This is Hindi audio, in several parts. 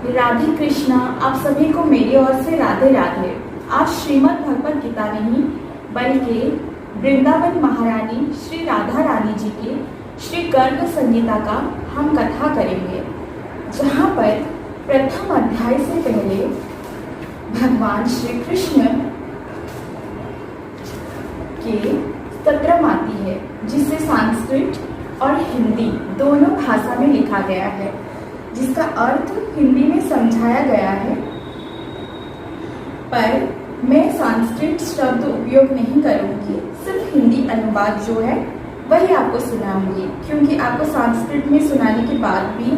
राधे कृष्णा। आप सभी को मेरी ओर से राधे राधे। आज श्रीमद् भगवद गीता नहीं बल्कि वृंदावन महारानी श्री राधा रानी जी की श्री गर्ग संगीता का हम कथा करेंगे, जहाँ पर प्रथम अध्याय से पहले भगवान श्री कृष्ण के स्तोत्रम आती है, जिसे संस्कृत और हिंदी दोनों भाषा में लिखा गया है, जिसका अर्थ हिंदी में समझाया गया है। पर मैं संस्कृत शब्द उपयोग नहीं करूंगी, सिर्फ हिंदी अनुवाद जो है वही आपको सुनाऊंगी, क्योंकि आपको संस्कृत में सुनाने के बाद भी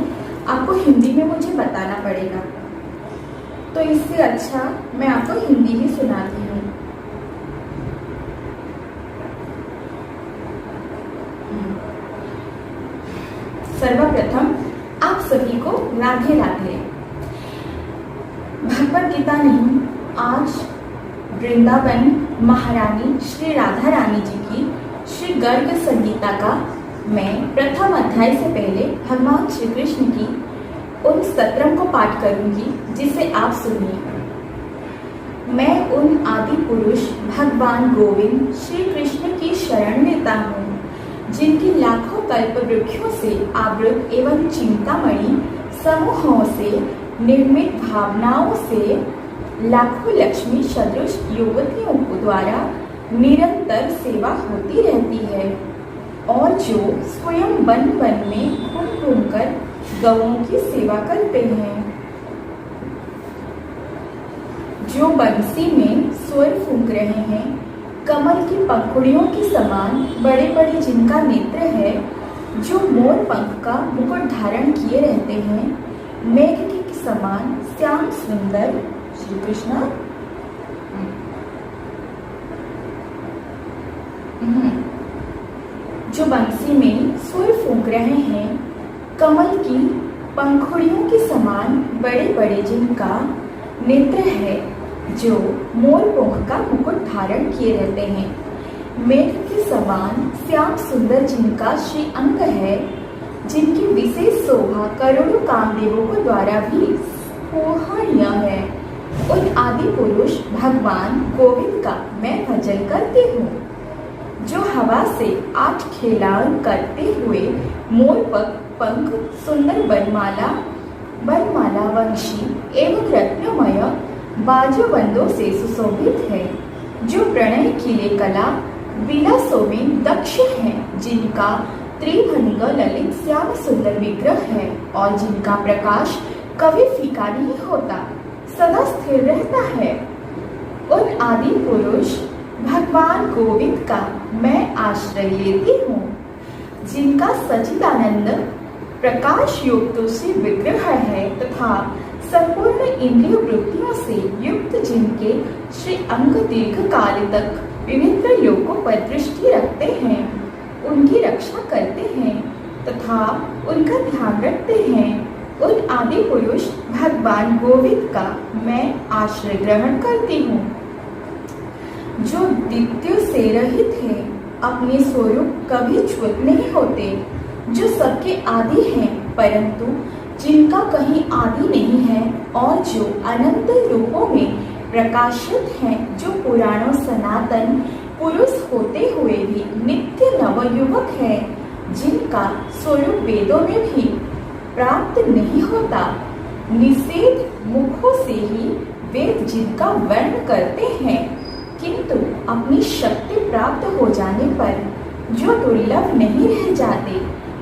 आपको हिंदी में मुझे बताना पड़ेगा। तो इससे अच्छा मैं आपको हिंदी ही सुनाती हूँ। सर्वप्रथम आप सभी को राधे राधे। भगवद गीता नहीं, आज वृंदावन महारानी श्री राधा रानी जी की श्री गर्ग संगीता का मैं प्रथम अध्याय से पहले भगवान श्री कृष्ण की उन स्तोत्रम को पाठ करूंगी, जिसे आप सुनिए। मैं उन आदि पुरुष भगवान गोविंद श्री कृष्ण की शरण लेता हूँ, जिनकी लाखों कल्प वृक्षों से आवृत एवं चिंतामणि समूहों से निर्मित भावनाओं से लाखों लक्ष्मी सदृश युवतियों को द्वारा निरंतर सेवा होती रहती है, और जो स्वयं वन वन में घूम घूम कर गौओं की सेवा करते हैं, जो बंसी में स्वर फूंक रहे हैं, कमल की पंखुड़ियों के समान बड़े बड़े जिनका नेत्र है, जो मोर पंख का मुकुट धारण किए रहते हैं, मेघ के समान श्याम सुंदर श्री कृष्ण, जो बंसी में सुर फूंक रहे हैं, कमल की पंखुड़ियों के समान बड़े बड़े जिनका नेत्र है, जो मोर पंख का मुकुट धारण किए रहते हैं, मेघ के समान श्याम सुंदर जिनका श्री अंग है, जिनकी विशेष शोभा करोड़ों कामदेवों को द्वारा भी सराहनीय है, उन आदि पुरुष भगवान गोविंद का मैं भजन करती हूँ, जो हवा से आठ खेलान करते हुए मोर पंख सुंदर बनमाला वंशी एवं रत्नमय बाजूबंदों से सुशोभित है, जो प्रणय किले कला विलासों में दक्ष है, जिनका त्रिभंग ललित श्याम सुंदर विग्रह है, और जिनका प्रकाश कभी फीका नहीं होता, सदा स्थिर रहता है, उन आदि पुरुष भगवान गोविंद का मैं आश्रय लेती हूँ, जिनका सच्चिदानंद प्रकाश युक्त से विग्रह है, तथा संपूर्ण इंद्रिय वृत्तियों से युक्त जिनके श्री अंग दीर्घ काल तक विभिन्न लोकों पर दृष्टि रखते हैं, उनकी रक्षा करते हैं तथा उनका ध्यान रखते हैं, उन आदि पुरुष भगवान गोविंद का मैं आश्रय ग्रहण करती हूँ, जो द्वितीय से रहित है, अपने स्वरूप कभी च्युत नहीं होते, जो सबके आदि हैं, परंतु जिनका कहीं आदि नहीं है, और जो अनंत रूपों में प्रकाशित हैं, जो पुराणों सनातन पुरुष होते हुए भी नित्य नवयुवक है, जिनका स्वरूप वेदों में भी प्राप्त नहीं होता, निषेध मुखों से ही वेद जिनका वर्ण करते हैं, किंतु अपनी शक्ति प्राप्त हो जाने पर जो दुर्लभ नहीं रह जाते,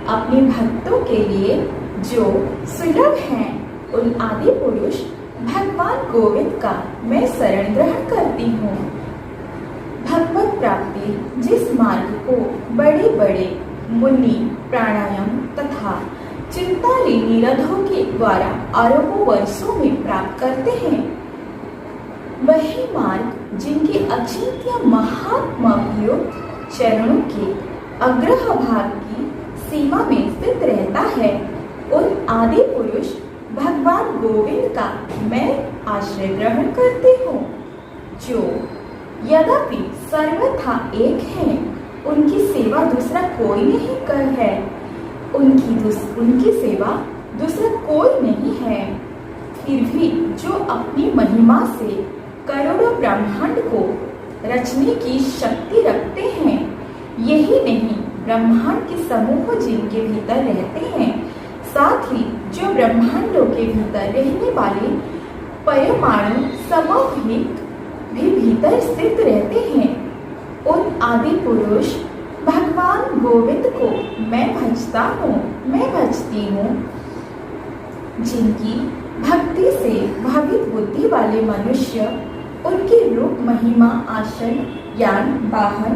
अपने भक्तों के लिए जो सुलभ हैं, उन आदि पुरुष भगवान गोविंद का मैं शरण ग्रहण करती हूँ। भगवत प्राप्ति जिस मार्ग को बड़े बड़े मुनि प्राणायाम तथा चिंतालीनी रथों के द्वारा अरबों वर्षों में प्राप्त करते हैं, वही मार्ग जिनके अचिंत्य महात्म्ययुक्त चरणों के अग्रह भाग की सीमा में स्थित रहता है, उन आदि पुरुष भगवान गोविंद का मैं आश्रय ग्रहण करती हूँ, जो यद्यपि सर्वथा एक है, उनकी सेवा दूसरा कोई नहीं कर है, उनकी सेवा दूसरा कोई नहीं है, फिर भी जो अपनी महिमा से करोड़ों ब्रह्मांड को रचने की शक्ति रखते हैं, यही नहीं ब्रह्मांड के समूह जिनके भीतर रहते हैं, साथ ही जो ब्रह्मांडों के भीतर रहने वाले परमाणु समूह भी भीतर स्थित रहते हैं, उन आदि पुरुष भगवान गोविंद को मैं भजती हूँ, जिनकी भक्ति से भावित बुद्धि वाले मनुष्य उनके रूप, महिमा, आसन, ज्ञान, वाहन,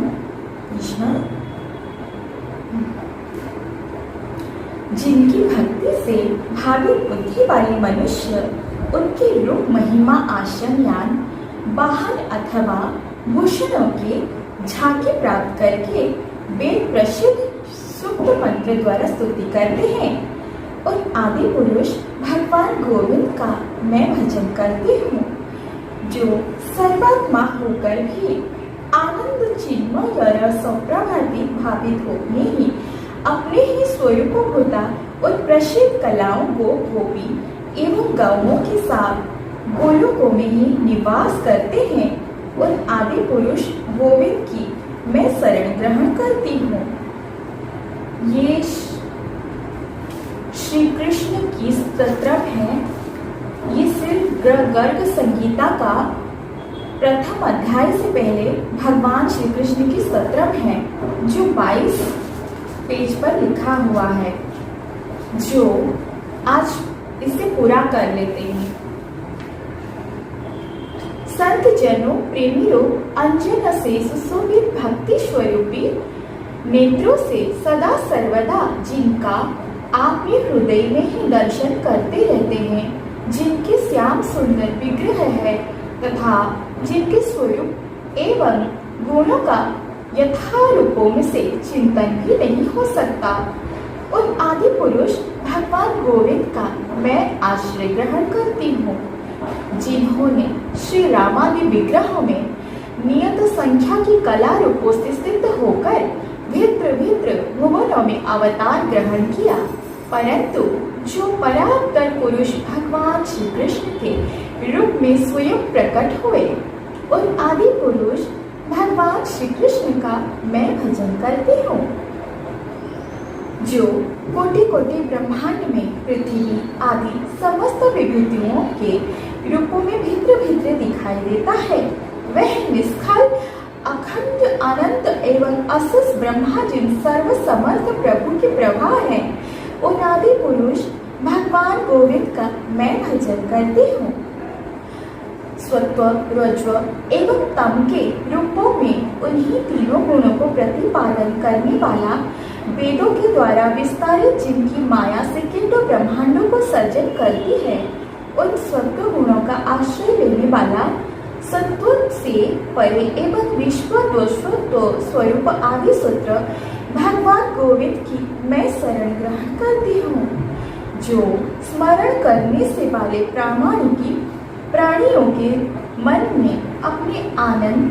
जिनकी भक्ति से भावित बुद्धि वाले मनुष्य उनके रूप, महिमा, आसन, यान, वाहन अथवा भूषणों के झांकी प्राप्त करके वेद प्रसिद्ध सूक्त मंत्र द्वारा स्तुति करते हैं। और आदि पुरुष भगवान गोविंद का मैं भजन करती हूँ, जो सर्वात्मा होकर भी आनंद चिन्मय रसप्रभाति भावित होने ही अपने ही स्वरूप होता और प्रसिद्ध कलाओं गोपी एवं गौओं के साथ गोलोकों में ही निवास करते हैं। उन आदि पुरुष गोविंद की मैं शरण ग्रहण करती हूँ। ये श्री कृष्ण की स्तोत्रम है। ये सिर्फ गर्ग संगीता का प्रथम अध्याय से पहले भगवान श्री कृष्ण की स्तोत्रम है, जो 22 पेज पर लिखा हुआ है, जो आज इसे पूरा कर लेते हैं। संत जनों प्रेमी लोग अंजन से सुशोभित भक्ति स्वरूपी नेत्रों से सदा सर्वदा जिनका आपके हृदय में ही दर्शन करते रहते हैं, जिनके श्याम सुंदर विग्रह है तथा जिनके स्वरूप एवं गुणों का यथारूपों में से चिंतन भी नहीं हो सकता, उन आदि पुरुष भगवान गोविंद का मैं आश्रय ग्रहण करती हूँ, जिन्होंने श्री रामादि विग्रहों में नियत संख्या की कला रूपों से सिद्ध होकर भित्र भित्र भुवनों में अवतार ग्रहण किया, परंतु जो परात्पर पुरुष भगवान श्री कृष्ण के रूप में स्वयं प्रकट हुए, उन आदि पुरुष भगवान श्री कृष्ण का मैं भजन करती हूँ, जो कोटि कोटि ब्रह्मांड में पृथ्वी आदि समस्त विभूतियों के रूपों में भित्र भित्र दिखाई देता है। वह निष्कल अखंड अनंत एवं अशेष ब्रह्मा जिन सर्व समर्थ प्रभु के प्रभा है, उन आदि पुरुष भगवान गोविंद का मैं भजन करती हूँ। सत्व, रजो एवं तम के रूपों में उन्हीं तीनों गुणों को प्रतिपादन करने वाला वेदों के द्वारा विस्तारित जिनकी माया से किंतु ब्रह्मांडों को सर्जन करती है, उन सत्व गुणों का आश्रय लेने वाला सत्व से परे एवं विश्व स्वरूप आदि सूत्र भगवान गोविंद की मैं शरण ग्रहण करती हूँ, जो स्मरण करने से वाले प्राणियों के मन में अपने आनंद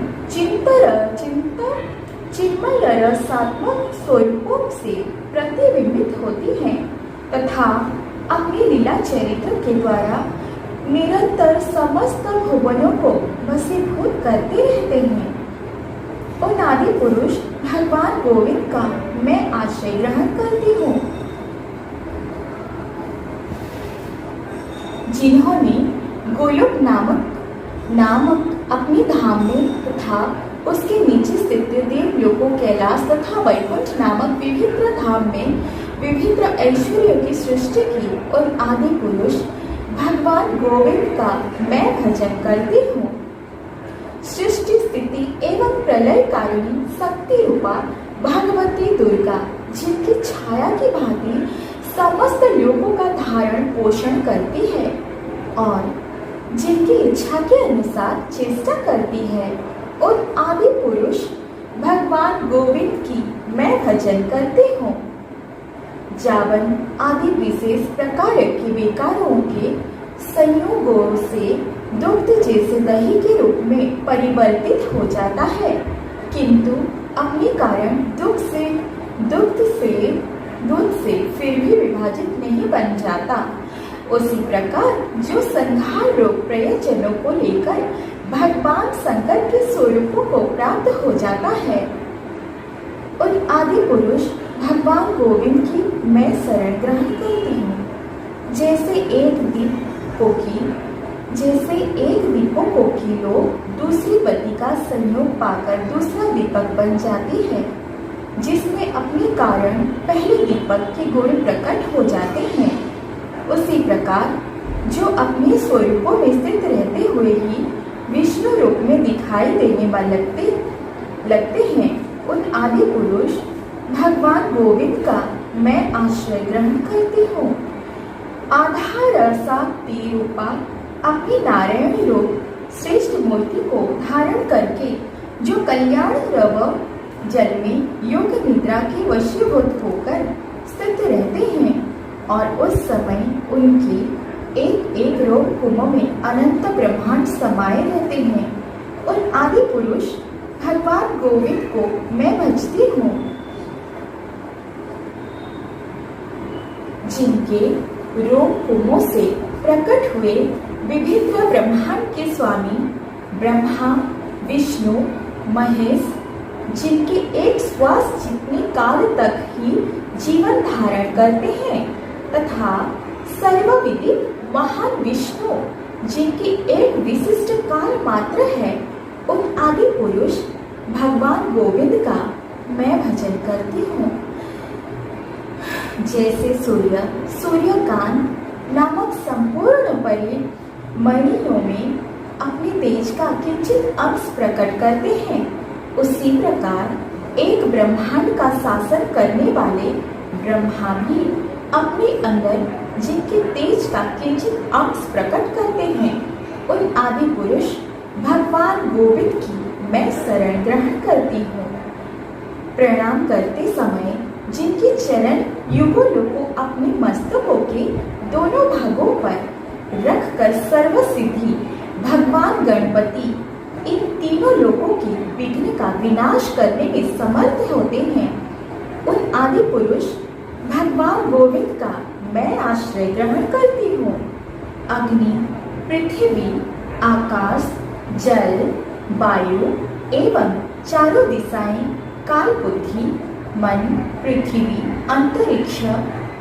चिन्मय रसात्मक स्वरूपों से प्रतिबिंबित होती हैं तथा अपने लीला चरित्र के द्वारा निरंतर समस्त भुवनों को वशीभूत करते रहते हैं। उन आदि पुरुष भगवान गोविंद का मैं आश्रय ग्रहण करती हूँ, जिन्होंने गोलोक नामक अपने धाम में तथा उसके नीचे स्थित देवलोकों कैलाश तथा वैकुंठ नामक विभिन्न धाम में विभिन्न ऐश्वर्यों की सृष्टि की, और आदि पुरुष भगवान गोविंद का मैं भजन करती हूँ। सृष्टि स्थिति एवं प्रलयकारिणी शक्ति रूपा भगवती दुर्गा, जिनकी छाया की भांति समस्त लोगों का धारण पोषण करती है और जिनकी इच्छा के अनुसार चेष्टा करती है, उन आदि पुरुष भगवान गोविंद की मैं भजन करती हूँ। जावन आदि विशेष प्रकार के विकारों के संयोगों से दुग्ध जैसे दही के रूप में परिवर्तित हो जाता है, किंतु अपने कारण दूध से फिर भी विभाजित नहीं बन जाता। उसी प्रकार जो संहार रूप प्रयोजनों को लेकर भगवान शंकर के स्वरूपों को प्राप्त हो जाता है, उन आदि पुरुष भगवान गोविंद की मैं शरण ग्रहण करती हूँ। जैसे एक दीपों की लोग दूसरी बत्ती का संयोग पाकर दूसरा दीपक बन जाती है, जिसमें अपने कारण पहले दीपक के गुण प्रकट हो जाते हैं, उसी प्रकार जो अपने स्वरूपों में स्थित रहते हुए ही विष्णु रूप में दिखाई देने वाले लगते हैं, उन आदि पुरुष भगवान गोविंद का मैं आश्रय ग्रहण करती हूँ। आधार शक्ति रूपा अपनी नारायणी रूप श्रेष्ठ मूर्ति को धारण करके जो कल्याण रव जल में योग निद्रा के वशीभूत होकर स्थित रहते हैं और उस समय उनके एक एक रोग कुंभ में अनंत ब्रह्मांड समाये रहते हैं, उन आदि पुरुष भगवान गोविंद को मैं भजती हूँ। जिनके रोग कुंभों से प्रकट हुए विभिन्न ब्रह्मांड के स्वामी ब्रह्मा विष्णु महेश, जिनके एक श्वास जितने काल तक ही जीवन धारण करते हैं, तथा सर्वविदित महान विष्णु जिनकी एक विशिष्ट काल मात्र है, उन आदि पुरुष भगवान गोविंद का मैं भजन करती हूँ। जैसे सूर्यकांत नामक संपूर्ण परिमणियों में अपने तेज का किंचित अंश प्रकट करते हैं, उसी प्रकार एक ब्रह्मांड का शासन करने वाले ब्रह्मा भी अपने अंदर जिनके तेज का किंचित अंश प्रकट करते हैं, उन आदि पुरुष भगवान गोविंद की मैं शरण ग्रहण करती हूँ। प्रणाम करते समय जिनके चरण युगलों को अपने मस्तकों के दोनों भागों पर रखकर सर्वसिद्धि भगवान गणपति इन तीनों लोगों के विघ्न का विनाश करने में समर्थ होते हैं, उन आदि पुरुष भगवान गोविंद का मैं आश्रय ग्रहण करती हूँ। अग्नि, पृथ्वी, आकाश, जल, वायु एवं चारों दिशाएं, काल बुद्धि, मन, पृथ्वी, अंतरिक्ष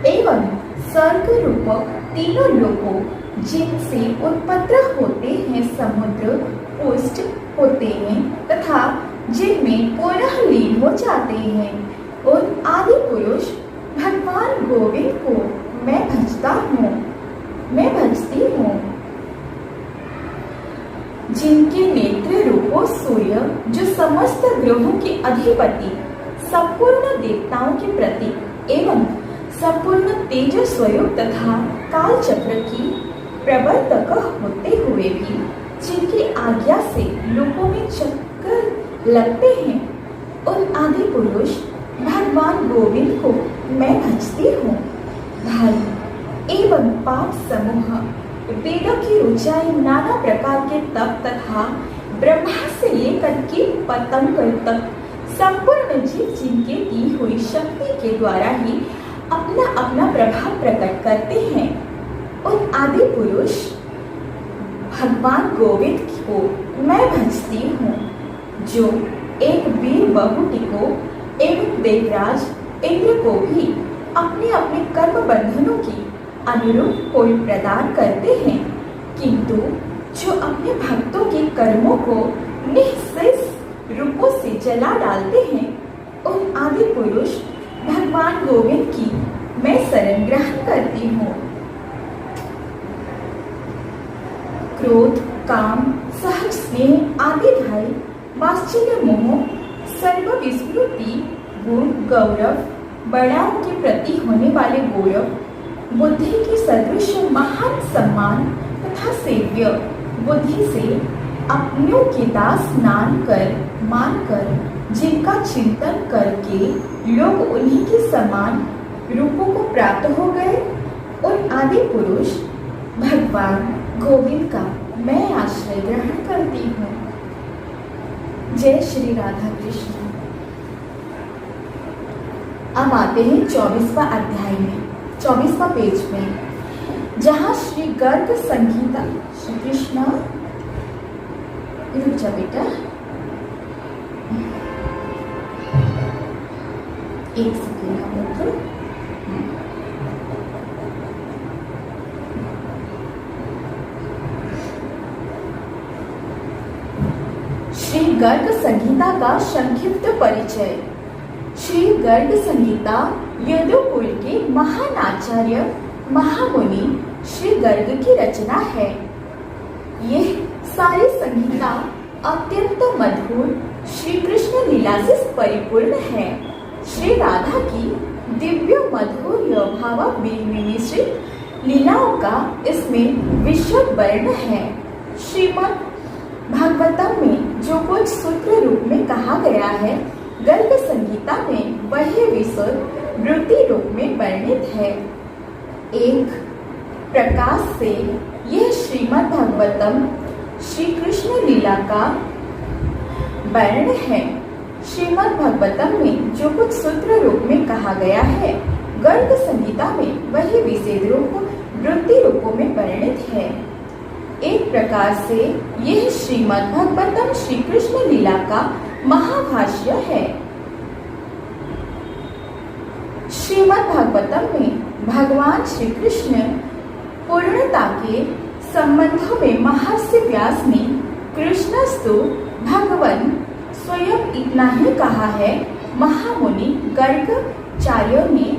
एवं स्वर्ग रूप तीनों लोकों जिनसे उत्पन्न होते हैं, समुद्र पुष्ट होते हैं तथा जिनमें पुनः लीन हो जाते हैं, उन आदि पुरुष भगवान गोविंद को मैं भजती हूँ। जिनके नेत्र रूपों सूर्य जो समस्त ग्रहों के अधिपति, संपूर्ण देवताओं के प्रतीक एवं संपूर्ण तेज स्वरूप तथा काल चक्र की प्रवर्तक होते हुए भी जिनकी आज्ञा से लोगों में चक्कर लगते हैं, उन आदि पुरुष भगवान गोविंद को मैं भजती हूँ। धर्म एवं पाप समूह, वेदों की ऊंचाई, नाना प्रकार के तप तथा ब्रह्मा से लेकर के पतंग तक संपूर्ण जीव जिनके की हुई शक्ति के द्वारा ही अपना अपना प्रभाव प्रकट करते हैं, उन आदि पुरुष भगवान गोविंद को मैं भजती हूँ। जो एक वीर बहुटी को एवं देवराज इंद्र को भी अपने अपने कर्म बंधनों की अनुरूप कोई प्रदान करते हैं, किंतु जो अपने भक्तों के कर्मों को निःशेष रूपों से जला डालते हैं, उन आदि पुरुष भगवान गोविंद की मैं शरण ग्रहण करती हूँ। क्रोध, काम, सहज स्नेह आदि भय, वात्सल्य, मोह, सर्व विस्मृति, गुण, गौरव, बड़ाई के प्रति होने वाले गौरव, बुद्धि के सदृश महान सम्मान तथा सेव्य बुद्धि से अपनों के दास मानकर जिनका चिंतन करके लोग उन्हीं के समान रूपों को प्राप्त हो गए, उन आदि पुरुष भगवान गोविंद का मैं आश्रय ग्रहण करती हूँ। जय श्री राधा कृष्ण। अब आते हैं 24वां अध्याय में, 24वां पेज में। जहाँ श्री गर्ग संगीता, श्री कृष्ण, रुक जा बेटा, एक सेकेंड हम लोग श्री गर्ग संगीता का संक्षिप्त परिचय। श्री गर्ग संगीता यदुकुल के महान आचार्य महामुनि श्री गर्ग की रचना है। यह सारी संगीता अत्यंत मधुर श्री कृष्ण लीला से परिपूर्ण है। श्री राधा की दिव्य मधुर भावाभिनिश्रित लीलाओं का इसमें विशद वर्ण है। श्रीमद् भागवतम में जो कुछ सूत्र रूप में कहा गया है, गर्ग संगीता में वही विशुद्ध वृत्ति रूप में वर्णित है। एक प्रकाश से यह श्रीमद् भागवतम श्री कृष्ण लीला का वर्ण है। श्रीमद् भागवतम में जो कुछ सूत्र रूप में कहा गया है, गर्ग संगीता में वही विशेष रूप वृत्ति रूपों में वर्णित है। एक प्रकार से यह श्रीमद् भागवतम श्री कृष्ण लीला का महाभाष्य है। श्रीमद् भागवतम में भगवान श्री कृष्ण पूर्णता के संबंधों में महर्षि व्यास ने कृष्णस्तु भगवन स्वयं इतना ही कहा है। महामुनि गर्गाचार्यों ने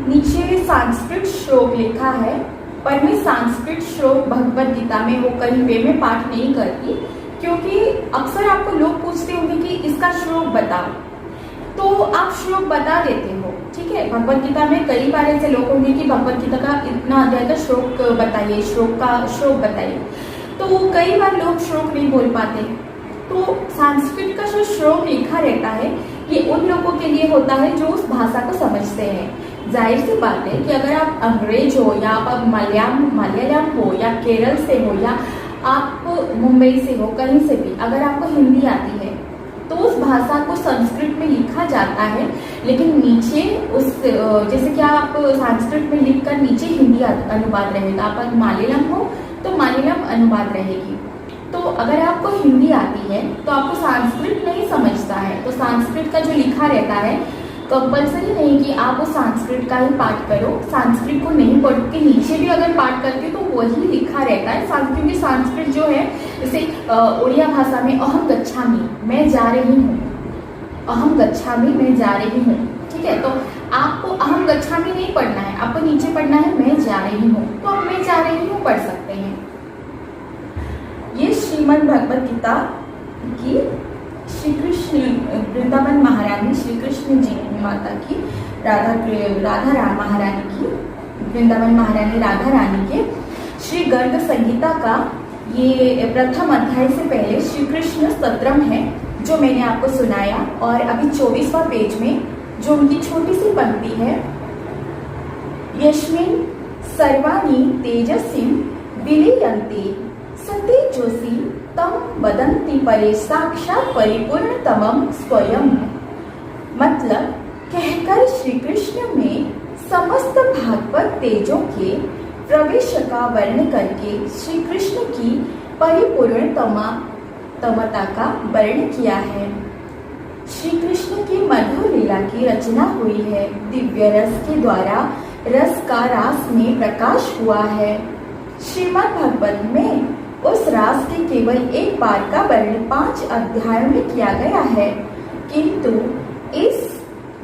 नीचे संस्कृत श्लोक लिखा है, पर मैं संस्कृत श्लोक भगवद गीता में वो कहीं पे मैं पाठ नहीं करती, क्योंकि अक्सर आपको लोग पूछते होंगे कि इसका श्लोक बताओ, तो आप श्लोक बता देते हो, ठीक है। भगवद गीता में कई बार ऐसे लोग होंगे कि भगवद गीता का इतना अध्याय का श्लोक बताइए, श्लोक बताइए, तो कई बार लोग श्लोक नहीं बोल पाते। तो संस्कृत का जो श्लोक लिखा रहता है, ये उन लोगों के लिए होता है जो उस भाषा को समझते हैं। जाहिर सी बात है कि अगर आप अंग्रेज हो या आप मलयालम हो या केरल से हो या आप मुंबई से हो, कहीं से भी अगर आपको हिंदी आती है तो उस भाषा को संस्कृत में लिखा जाता है, लेकिन नीचे उस जैसे कि आप संस्कृत में लिखकर नीचे हिंदी अनुवाद रहेगा। आप मलयालम हो तो मलयालम अनुवाद रहेगी। तो अगर आपको हिंदी आती है तो आपको संस्कृत नहीं समझता है, तो संस्कृत का जो लिखा रहता है कंपल्सरी नहीं कि आप उस संस्कृत का ही पाठ करो। संस्कृत को नहीं पढ़ के नीचे भी अगर पाठ करते तो वही लिखा रहता है। क्योंकि संस्कृत जो है, जैसे उड़िया भाषा में अहम गच्छामि, मैं जा रही हूँ, अहम गच्छामि मैं जा रही हूँ, ठीक है। तो आपको अहम गच्छामि नहीं पढ़ना है, आपको नीचे पढ़ना है मैं जा रही हूँ, तो आप मैं जा रही हूँ पढ़ सकते हैं। ये श्रीमद् भगवद गीता की श्री कृष्ण वृंदावन महारानी श्री कृष्ण जी माता की राधा राम महारानी की वृंदावन महारानी राधा रानी के श्री गर्ग संगीता का ये प्रथम अध्याय से पहले श्री कृष्ण स्तोत्रम है, जो मैंने आपको सुनाया। और अभी 24वां पेज में जो उनकी छोटी सी पंक्ति है, यस्मिन् सर्वाणि तेजस्वी विलीयन्ते सते जोशी तम वदन्ति परे साक्षात परिपूर्णतमं स्वयं। मतलब कहकर श्री कृष्ण में समस्त भागवत तेजों के प्रवेश का वर्ण करके श्री कृष्ण की परिपूर्णतमता का वर्ण किया है। श्री कृष्ण की मधुर लीला की रचना हुई है। दिव्य रस के द्वारा रस का रास में प्रकाश हुआ है। श्रीमद् भागवत में उस रास के केवल एक बार का वर्णन 5 अध्यायों में किया गया है, किंतु इस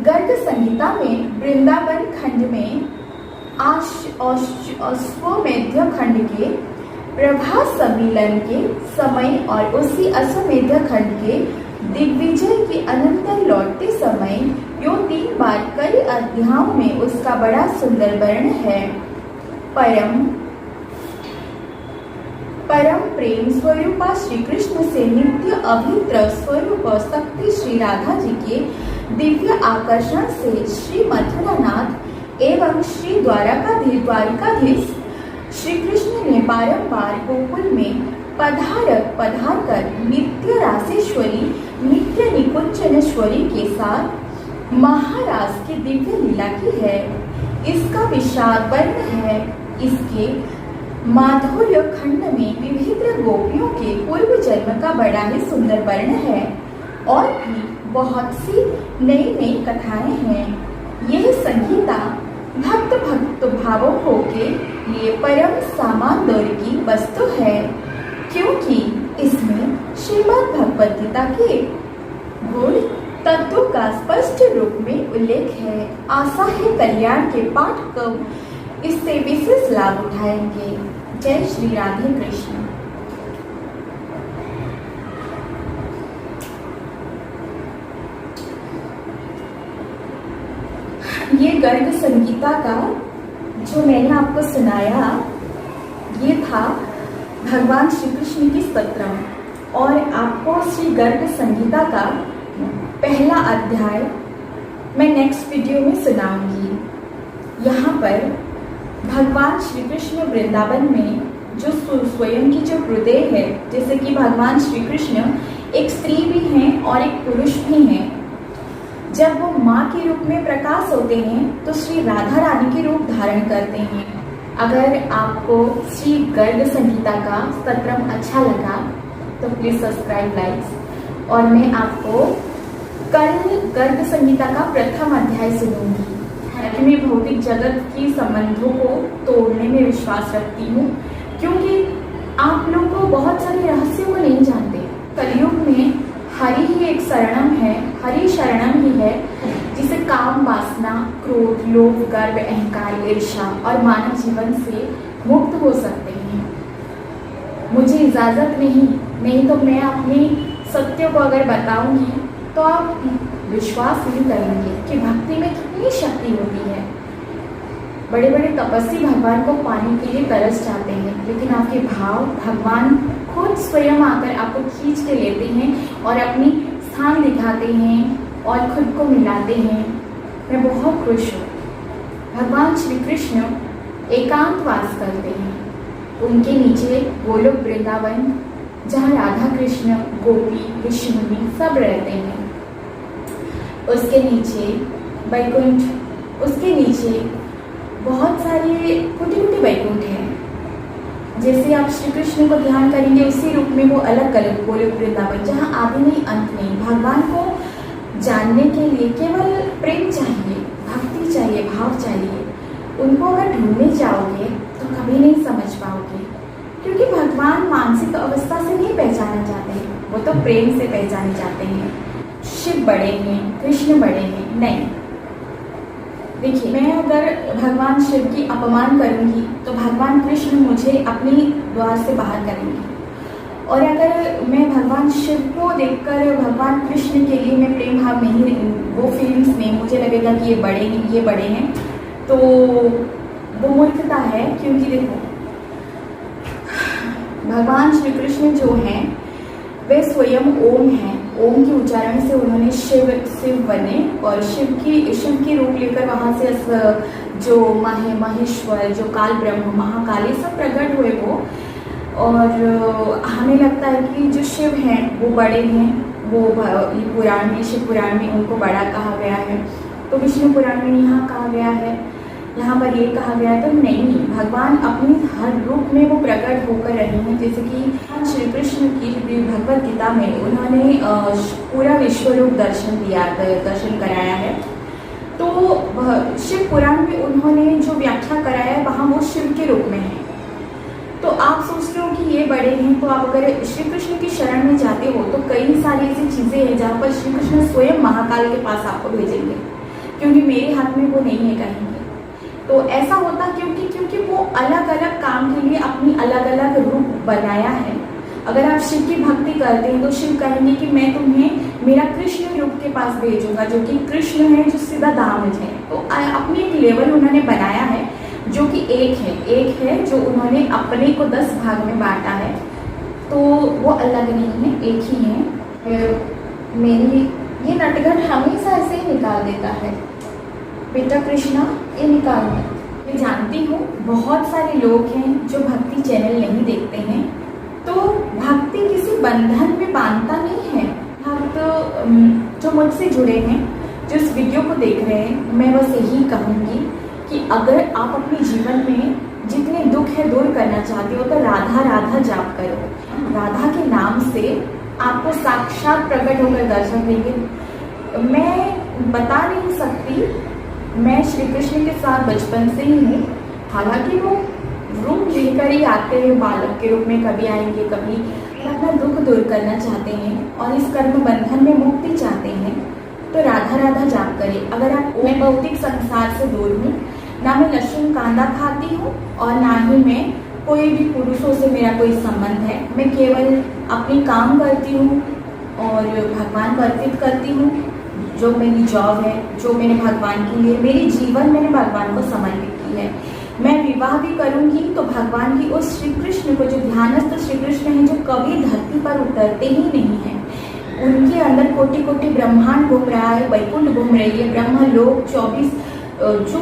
गर्ग संहिता में वृंदावन खंड में अश्वमेध खंड के प्रभास सम्मिलन के समय और उसी अश्वमेध खंड के दिग्विजय के अनंतर लौटते समय यो 3 बार कई अध्यायों में उसका बड़ा सुंदर वर्ण है। परम प्रेम स्वरूपा श्री कृष्ण से नित्य अभित्र स्वरूप शक्ति श्री राधा जी के दिव्य आकर्षण से श्री मथुरानाथ एवं श्री द्वारकाधीश श्री कृष्ण ने बारंबार गोकुल में पधार कर नित्य रासेश्वरी नित्य निकुंजनेश्वरी के साथ महाराज की दिव्य लीला की है। इसका विशाल वर्ण है। इसके माधुर्य खंड में विभिन्न गोपियों के पूर्व जन्म का बड़ा ही सुंदर वर्ण है और भी बहुत सी नई नई कथाएं हैं। यह संगीता भक्त भक्त भावों के लिए परम सामान्य की वस्तु है, क्योंकि इसमें श्रीमद् भगवद गीता के गुण तत्वों का स्पष्ट रूप में उल्लेख है। आशा है कल्याण के पाठक इससे विशेष लाभ उठाएंगे। जय श्री राधे कृष्ण। ये गर्ग संगीता का जो मैंने आपको सुनाया, ये था भगवान श्री कृष्ण की स्तोत्रम, और आपको श्री गर्ग संगीता का पहला अध्याय मैं नेक्स्ट वीडियो में सुनाऊंगी। यहाँ पर भगवान श्री कृष्ण वृंदावन में जो स्वयं की जो हृदय है, जैसे कि भगवान श्री कृष्ण एक स्त्री भी हैं और एक पुरुष भी हैं। जब वो माँ के रूप में प्रकाश होते हैं तो श्री राधा रानी के रूप धारण करते हैं। अगर आपको श्री गर्ग संगीता का स्तोत्रम अच्छा लगा तो प्लीज सब्सक्राइब, लाइक, और मैं आपको कल गर्ग संगीता का प्रथम अध्याय सुनूंगी। हालांकि मैं भौतिक जगत की संबंधों को तोड़ने में विश्वास रखती हूँ, क्योंकि आप लोग को बहुत सारे रहस्यों को नहीं जानते। कलयुग में हरि ही एक शरणम है, हरि शरणम ही है जिसे काम, वासना, क्रोध, लोभ, गर्व, अहंकार, ईर्ष्या और मानव जीवन से मुक्त हो सकते हैं। मुझे इजाजत नहीं तो मैं अपनी सत्य को अगर बताऊंगी तो आप विश्वास नहीं करेंगे कि भक्ति में कितनी शक्ति होती है। बड़े बड़े तपस्वी भगवान को पाने के लिए तरस जाते हैं, लेकिन आपके भाव भगवान खुद स्वयं आकर आपको खींच के लेते हैं और अपनी स्थान दिखाते हैं और खुद को मिलाते हैं। मैं बहुत खुश हूँ। भगवान श्री कृष्ण एकांतवास करते हैं। उनके नीचे गोलोक वृंदावन, जहाँ राधा कृष्ण, गोपी, ऋषिमुनि सब रहते हैं। उसके नीचे वैकुंठ, उसके नीचे बहुत सारे छोटे छोटे वैकुंठ हैं। जैसे आप श्री कृष्ण को ध्यान करेंगे उसी रूप में वो अलग अलग गोलोक वृंदावन, जहाँ आदि नहीं अंत नहीं। भगवान को जानने के लिए केवल प्रेम चाहिए, भक्ति चाहिए, भाव चाहिए। उनको अगर ढूंढने जाओगे तो कभी नहीं समझ पाओगे, क्योंकि भगवान मानसिक अवस्था से नहीं पहचाना जाते हैं, वो तो प्रेम से पहचाने जाते हैं। शिव बड़े हैं, कृष्ण बड़े हैं, नहीं। देखिए, मैं अगर भगवान शिव की अपमान करूंगी तो भगवान कृष्ण मुझे अपनी द्वार से बाहर करेंगे, और अगर मैं भगवान शिव को देखकर भगवान कृष्ण के लिए मैं प्रेम भाव नहीं, वो फीलिंग्स नहीं, मुझे लगेगा कि ये बड़े हैं, तो वो मूर्खता है। क्योंकि देखो, भगवान श्री कृष्ण जो हैं वे स्वयं ओम हैं। ओम के उच्चारण से उन्होंने शिव बने, और शिव की रूप लेकर वहाँ से जो महेश्वर, जो काल ब्रह्म, महाकाली सब प्रकट हुए वो। और हमें लगता है कि जो शिव हैं वो बड़े हैं, वो पुराण में, शिव पुराण में उनको बड़ा कहा गया है, तो विष्णु पुराण में यहाँ कहा गया है, यहाँ पर ये कहा गया। तो नहीं, भगवान अपनी हर रूप में वो प्रकट होकर रहे हैं। जैसे कि श्री कृष्ण की भगवद गीता में उन्होंने पूरा विश्व रूप दर्शन कराया है। तो शिव पुराण में उन्होंने जो व्याख्या कराया है वहाँ वो शिव के रूप में है। तो आप सोचते हो कि ये बड़े हैं, तो आप अगर श्री कृष्ण की शरण में जाते हो तो कई सारी ऐसी चीज़ें हैं जहाँ पर श्री कृष्ण स्वयं महाकाल के पास आपको भेजेंगे, क्योंकि मेरे हाथ में वो नहीं है कहेंगे। तो ऐसा होता क्योंकि वो अलग अलग काम के लिए अपनी अलग अलग रूप बनाया है। अगर आप शिव की भक्ति करते हैं तो शिव कहेंगे कि मैं तुम्हें मेरा कृष्ण रूप के पास भेजूंगा, जो कि कृष्ण है, जो सीधा दामज है। तो अपनी एक लेवल उन्होंने बनाया है जो कि एक है जो उन्होंने अपने को 10 भाग में बांटा है। तो वो अलग नहीं है, एक ही है। मेरी ये नटखट हमेशा ऐसे ही निकाल देता है, बेटा कृष्णा ये निकाल मत। मैं जानती हूँ बहुत सारे लोग हैं जो भक्ति चैनल नहीं देखते हैं, तो भक्ति किसी बंधन में बांधता नहीं है। भक्त जो मुझसे जुड़े हैं, जो इस वीडियो को देख रहे हैं, मैं बस यही कहूँगी कि अगर आप अपने जीवन में जितने दुख है दूर करना चाहते हो तो राधा राधा जाप करो। राधा के नाम से आपको साक्षात प्रकट होकर दर्शन देंगे। मैं बता नहीं सकती, मैं श्री कृष्ण के साथ बचपन से ही हूँ। हालांकि वो रूप लेकर ही आते हैं, बालक के रूप में कभी आएंगे, कभी अपना दुख दूर करना चाहते हैं और इस कर्म बंधन में मुक्ति चाहते हैं तो राधा राधा जाप करें। अगर आप, मैं भौतिक संसार से दूर हूँ, ना मैं लहसुन कांदा खाती हूँ और ना ही मैं कोई भी पुरुषों से मेरा कोई संबंध है। मैं केवल अपनी काम करती हूँ और भगवान को अर्पित करती हूँ। जो मेरी जॉब है, जो मैंने भगवान के लिए, मेरी जीवन मैंने भगवान को समर्पित की है। मैं विवाह भी करूंगी तो भगवान की उस श्री कृष्ण को, जो ध्यानस्थ श्री कृष्ण हैं, जो कभी धरती पर उतरते ही नहीं हैं, उनके अंदर कोटि कोटि ब्रह्मांड घूम रहा है, वैकुंठ घूम रही है, ब्रह्मलोक 24, जो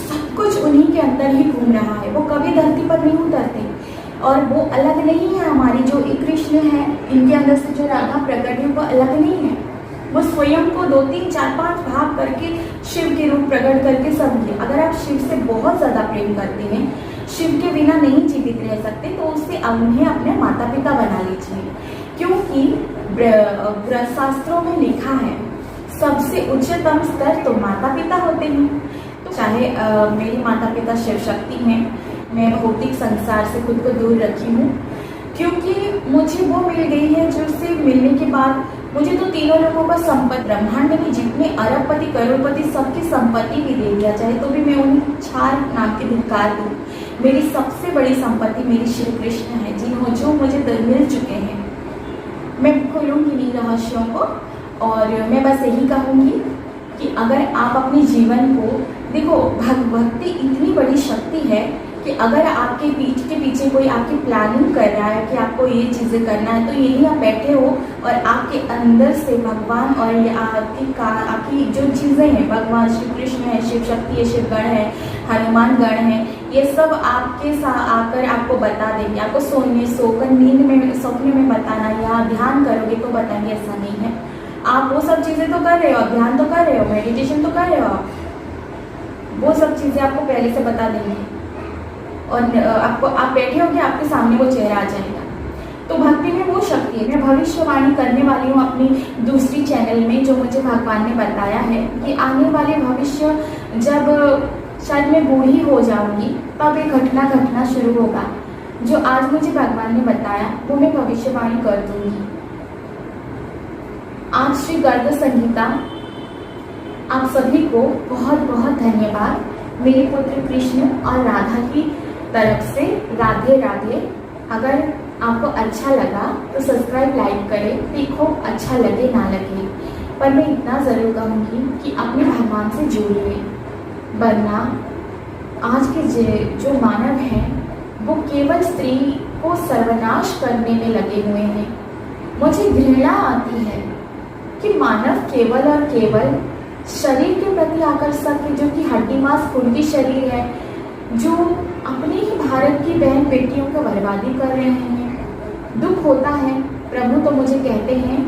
सब कुछ उन्हीं के अंदर ही घूम रहा है। वो कभी धरती पर नहीं उतरते और वो अलग नहीं है। हमारी जो कृष्ण है, इनके अंदर से जो राधा प्रकट है, वो अलग नहीं है। वो स्वयं को 2, 3, 4, 5 भाग करके शिव के रूप प्रकट करके सब किए। अगर आप शिव से बहुत ज़्यादा प्रेम करते हैं, शिव के बिना नहीं जीवित रह सकते, तो उससे उन्हें अपने माता पिता बना लीजिए। क्योंकि शास्त्रों में लिखा है सबसे उच्चतम स्तर तो माता पिता होते हैं। तो चाहे मेरी माता पिता शिव शक्ति हैं, मैं भौतिक संसार से खुद को दूर रखी हूँ क्योंकि मुझे वो मिल गई है जिससे मिलने के बाद मुझे तो तीनों लोगों का संपत्ति, ब्रह्मांड में जितने अरबपति करोड़पति सबकी संपत्ति भी दे दिया जाए तो भी मैं उन 4 नाम के धिक्कार दूँ। मेरी सबसे बड़ी संपत्ति मेरी श्री कृष्ण है, जो मुझे मिल चुके हैं। मैं खोलूंगी नहीं रहस्यों को और मैं बस यही कहूँगी कि अगर आप अपने जीवन को देखो, भक्ति इतनी बड़ी शक्ति है कि अगर आपके पीठ के पीछे कोई आपकी प्लानिंग कर रहा है कि आपको ये चीज़ें करना है, तो यही आप बैठे हो और आपके अंदर से भगवान और ये आपकी जो चीज़ें हैं, भगवान श्री कृष्ण है, शिव शक्ति है, शिव गण है, हनुमान गण है, ये सब आपके साथ आकर आपको बता देंगे। आपको सोकर नींद में, स्वप्न में बताना या ध्यान करोगे तो बताएंगे, ऐसा नहीं है। आप वो सब चीज़ें तो कर रहे हो, ध्यान तो कर रहे हो, मेडिटेशन तो कर रहे हो, आप वो सब चीज़ें आपको पहले से बता देंगे और आपको, आप बैठे हो कि आपके सामने वो चेहरा आ जाएगा। तो भक्ति में वो शक्ति है। मैं भविष्यवाणी करने वाली हूँ अपनी दूसरी चैनल में, जो मुझे भगवान ने बताया है कि आने वाले भविष्य, जब शायद मैं बूढ़ी हो जाऊंगी तब एक घटना शुरू होगा। जो आज मुझे भगवान ने बताया वो मैं भविष्यवाणी कर दूंगी। आज श्री गर्ग संगीता आप सभी को बहुत बहुत धन्यवाद। मेरे पुत्र कृष्ण और राधा की तरफ से राधे राधे। अगर आपको अच्छा लगा तो सब्सक्राइब, लाइक करें। देखो अच्छा लगे ना लगे, पर मैं इतना ज़रूर कहूँगी कि अपने भगवान से जुड़िए, वरना आज के जो मानव हैं वो केवल स्त्री को सर्वनाश करने में लगे हुए हैं। मुझे घृणा आती है कि मानव केवल और केवल शरीर के प्रति आकर्षक है, जो कि हड्डी मांस खून की शरीर है, जो अपनी ही भारत की बहन बेटियों को बर्बादी कर रहे हैं। दुख होता है। प्रभु तो मुझे कहते हैं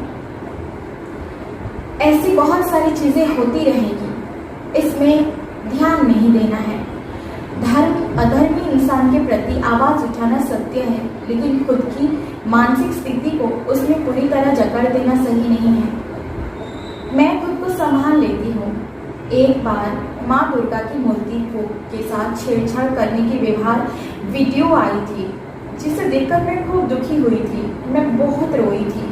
ऐसी बहुत सारी चीजें होती रहेगी, इसमें ध्यान नहीं देना है। धर्म अधर्मी इंसान के प्रति आवाज उठाना सत्य है, लेकिन खुद की मानसिक स्थिति को उसमें पूरी तरह जकड़ देना सही नहीं है। मैं खुद को संभाल लेती हूँ। एक बार माँ दुर्गा की मूर्ति के साथ छेड़छाड़ करने की व्यवहार वीडियो आई थी, जिसे देखकर मैं खूब दुखी हुई थी। मैं बहुत रोई थी।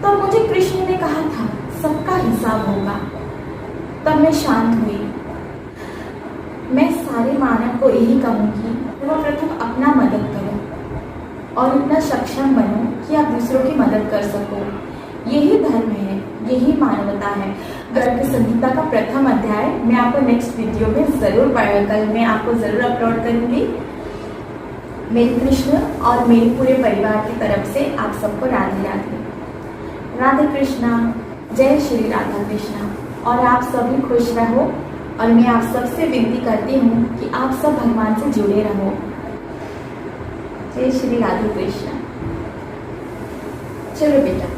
तब मुझे कृष्ण ने कहा था सबका हिसाब होगा। तब मैं शांत हुई। मैं सारे मानव को यही कहूँगी, सर्वप्रथम अपना मदद करो और इतना सक्षम बनो कि आप दूसरों की मदद कर सको। यही धर्म है, यही मानवता है। गर्ग संगीता का प्रथम अध्याय मैं आपको नेक्स्ट वीडियो में ज़रूर कल मैं आपको ज़रूर अपलोड करूँगी। मेरे कृष्ण और मेरे पूरे परिवार की तरफ से आप सबको राधे राधे। राधे कृष्णा, जय श्री राधा कृष्णा। और आप सभी खुश रहो और मैं आप सबसे विनती करती हूँ कि आप सब भगवान से जुड़े रहो। जय श्री राधे कृष्णा। चलो बेटा।